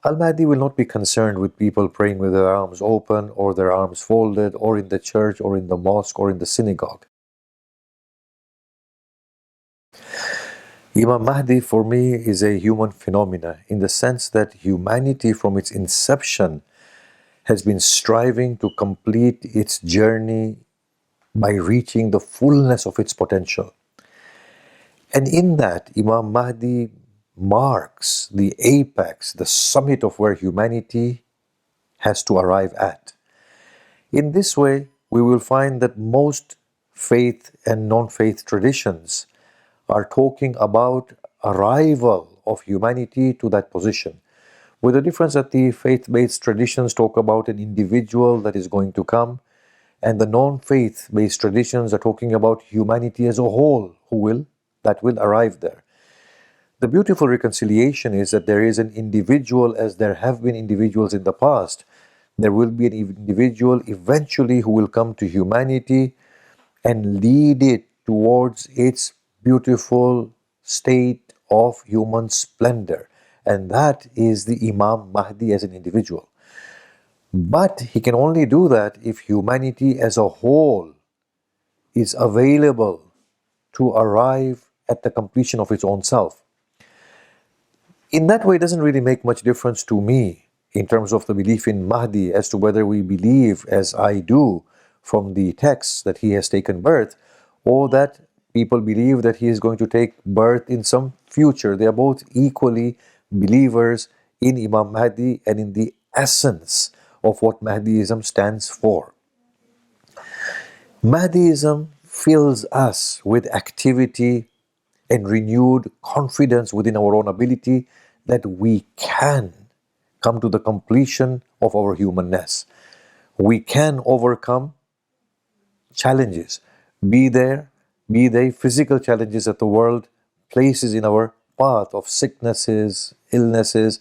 Al-Mahdi will not be concerned with people praying with their arms open or their arms folded or in the church or in the mosque or in the synagogue. Imam Mahdi for me is a human phenomena in the sense that humanity from its inception has been striving to complete its journey by reaching the fullness of its potential. And in that, Imam Mahdi marks the apex, the summit of where humanity has to arrive at. In this way, we will find that most faith and non-faith traditions are talking about arrival of humanity to that position, with the difference that the faith-based traditions talk about an individual that is going to come, and the non-faith-based traditions are talking about humanity as a whole that will arrive there. The beautiful reconciliation is that there is an individual, as there have been individuals in the past. There will be an individual eventually who will come to humanity and lead it towards its beautiful state of human splendor. And that is the Imam Mahdi as an individual. But he can only do that if humanity as a whole is available to arrive at the completion of its own self. In that way, it doesn't really make much difference to me in terms of the belief in Mahdi as to whether we believe, as I do, from the texts that he has taken birth, or that people believe that he is going to take birth in some future. They are both equally believers in Imam Mahdi and in the essence of what Mahdiism stands for. Mahdiism fills us with activity and renewed confidence within our own ability that we can come to the completion of our humanness. We can overcome challenges, be they physical challenges that the world places in our path of sicknesses, illnesses,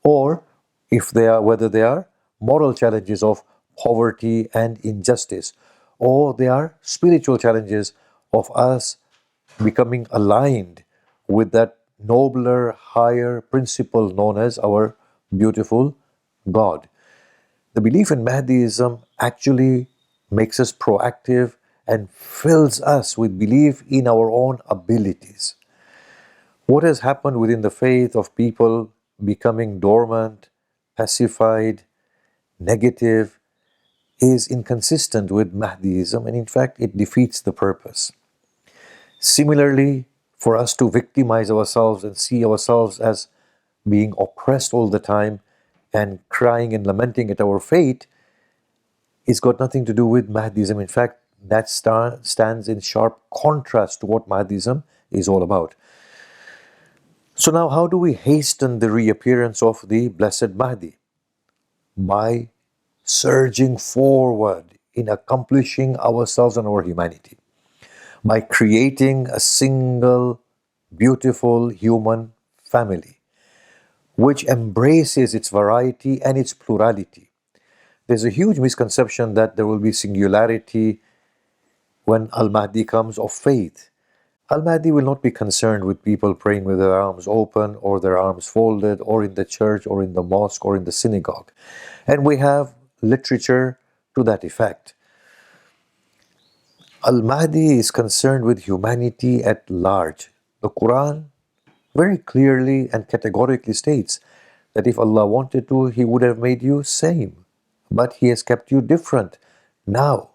or whether they are moral challenges of poverty and injustice, or they are spiritual challenges of us becoming aligned with that nobler, higher principle known as our beautiful God. The belief in Mahdiism actually makes us proactive and fills us with belief in our own abilities. What has happened within the faith of people becoming dormant, pacified, negative, is inconsistent with Mahdiism, and in fact, it defeats the purpose. Similarly, for us to victimize ourselves and see ourselves as being oppressed all the time and crying and lamenting at our fate, it's got nothing to do with Mahdiism. In fact, that stands in sharp contrast to what Mahdiism is all about. So now, how do we hasten the reappearance of the Blessed Mahdi? By surging forward in accomplishing ourselves and our humanity, by creating a single, beautiful human family, which embraces its variety and its plurality. There's a huge misconception that there will be singularity when Al-Mahdi comes of faith. Al-Mahdi will not be concerned with people praying with their arms open or their arms folded or in the church or in the mosque or in the synagogue. And we have literature to that effect. Al-Mahdi is concerned with humanity at large. The Quran very clearly and categorically states that if Allah wanted to, He would have made you same. But He has kept you different. Now,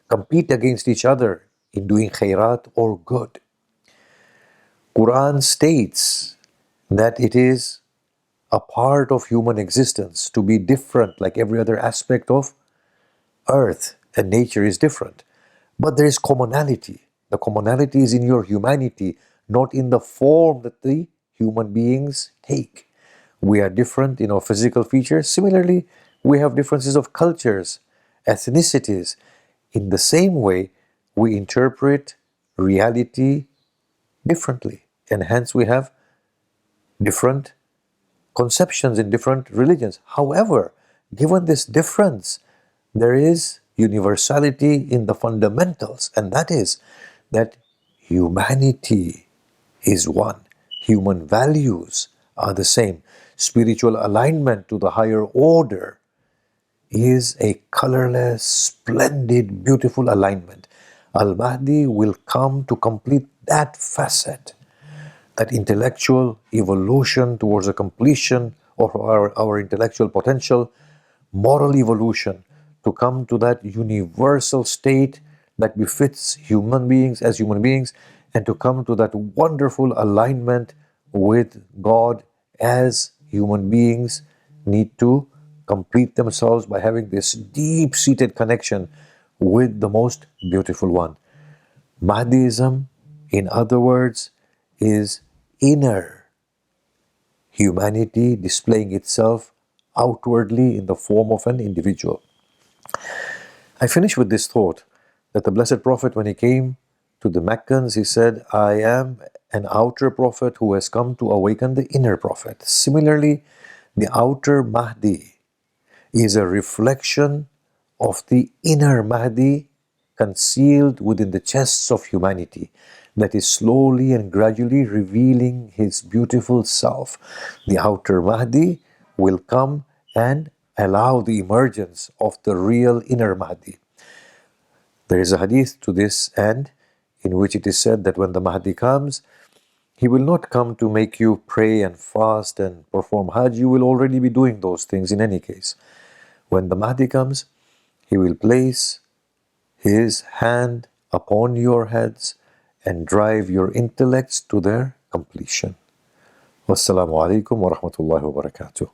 compete against each other in doing khairat or good. Quran states that it is a part of human existence to be different, like every other aspect of earth and nature is different. But there is commonality. The commonality is in your humanity, not in the form that the human beings take. We are different in our physical features. Similarly, we have differences of cultures, ethnicities. In the same way, we interpret reality differently, and hence we have different conceptions in different religions. However, given this difference, there is universality in the fundamentals, and that is that humanity is one. Human values are the same. Spiritual alignment to the higher order is a colorless, splendid, beautiful alignment. Al-Mahdi will come to complete that facet, that intellectual evolution towards the completion of our intellectual potential, moral evolution, to come to that universal state that befits human beings as human beings, and to come to that wonderful alignment with God as human beings need to complete themselves by having this deep-seated connection with the most beautiful one. Mahdiism, in other words, is inner humanity displaying itself outwardly in the form of an individual. I finish with this thought that the Blessed Prophet, when he came to the Meccans, he said, I am an outer prophet who has come to awaken the inner prophet. Similarly, the outer Mahdi is a reflection of the inner Mahdi concealed within the chests of humanity that is slowly and gradually revealing his beautiful self. The outer Mahdi will come and allow the emergence of the real inner Mahdi. There is a hadith to this end in which it is said that when the Mahdi comes, he will not come to make you pray and fast and perform Hajj. You will already be doing those things in any case. When the Mahdi comes, he will place his hand upon your heads and drive your intellects to their completion. Wassalamu alaikum wa rahmatullahi wa barakatuh.